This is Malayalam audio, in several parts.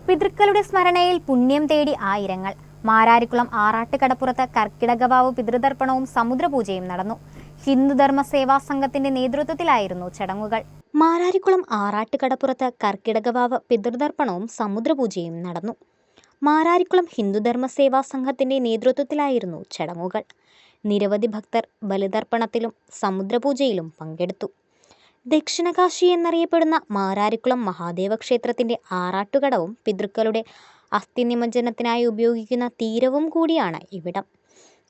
പിതൃക്കളുടെ സ്മരണയിൽ പുണ്യം തേടി ആയിരങ്ങൾ. മാരാരിക്കുളം ആറാട്ടുകടപ്പുറത്ത് കർക്കിടകവാവ് പിതൃതർപ്പണവും സമുദ്രപൂജയും നടന്നു. ഹിന്ദുധർമ്മ സേവാ സംഘത്തിന്റെ നേതൃത്വത്തിലായിരുന്നു ചടങ്ങുകൾ. മാരാരിക്കുളം ആറാട്ടുകടപ്പുറത്ത് കർക്കിടകവാവ് പിതൃതർപ്പണവും സമുദ്രപൂജയും നടന്നു. മാരാരിക്കുളം ഹിന്ദുധർമ്മ സേവാ സംഘത്തിന്റെ നേതൃത്വത്തിലായിരുന്നു ചടങ്ങുകൾ. നിരവധി ഭക്തർ ബലിതർപ്പണത്തിലും സമുദ്രപൂജയിലും പങ്കെടുത്തു. ദക്ഷിണകാശി എന്നറിയപ്പെടുന്ന മാരാരിക്കുളം മഹാദേവ ക്ഷേത്രത്തിന്റെ ആറാട്ടുകടവും പിതൃക്കളുടെ അസ്ഥി നിമജ്ജനത്തിനായി ഉപയോഗിക്കുന്ന തീരവും കൂടിയാണ് ഇവിടം.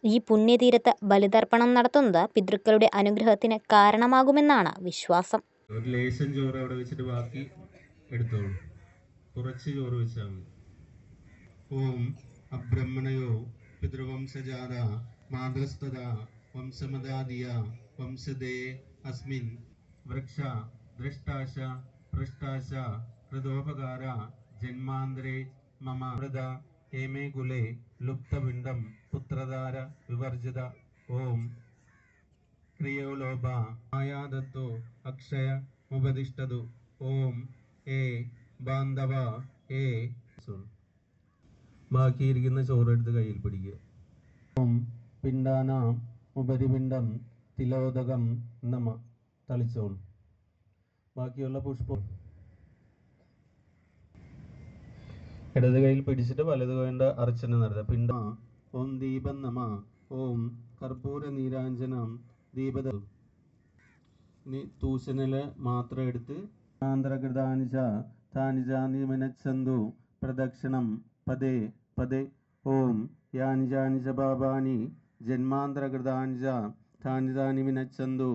ഈ പുണ്യതീരത്ത് ബലിതർപ്പണം നടത്തുന്നത് പിതൃക്കളുടെ അനുഗ്രഹത്തിന് കാരണമാകുമെന്നാണ് വിശ്വാസം. ഒരു ലേശം ചോറ് അവിടെ വെച്ചിട്ട് ബാക്കി എടുത്തോളൂ. കുറച്ച് ചോറ് വെച്ചാൽ മതി. ഓം അബ്രഹ്മണയോ പിതൃവംശജാത മാതൃസ്തത വംശമദാദിയ വംശദേ അസ്മിൻ വൃക്ഷ ദൃഷ്ടാശ പൃഷ്ടാശ ഹൃദോപകാര ജന്മാന്തരേ മമ ഹൃദ ഹേമേ കുലേ ലുപ്തപിണ്ഡം പുത്രധാര വിവർജിത ഓം ക്രിയോലോഭ മായാദത്തോ അക്ഷയ ഉപദിഷ്ടതു ഓം ഏ ബാന്ധവ ഏ. ബാക്കിയിരിക്കുന്ന ചോറെടുത്ത് കയ്യിൽ പിടിക്കുക. ഓം പിണ്ഡാനാം ഉപരിപിണ്ഡം തിലോദകം നമ തളിച്ചോൾ. ബാക്കിയുള്ള പുഷ്പം ഇടത് കയ്യിൽ പിടിച്ചിട്ട് വലത് കൈകൊണ്ട് അർച്ചന നടത്തുക. പിണ്ട ഓം ദീപം നമ ഓം കർപ്പൂര നീരാഞ്ജനം ദീപത. ഇനി തൂശനില് മാത്രം എടുത്ത് ആന്തരകൃതാനിച താനിജാനി മനച്ഛന്തു പ്രദക്ഷിണം പദേ പദേ ഓം യാനിജാനിച പാപാനി ജന്മാന്തരകൃതാനിച താനിജാനി വിനച്ഛന്തു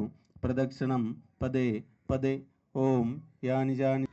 പ്രദക്ഷിണം പദേ പദേ ഓം യാനിജാനി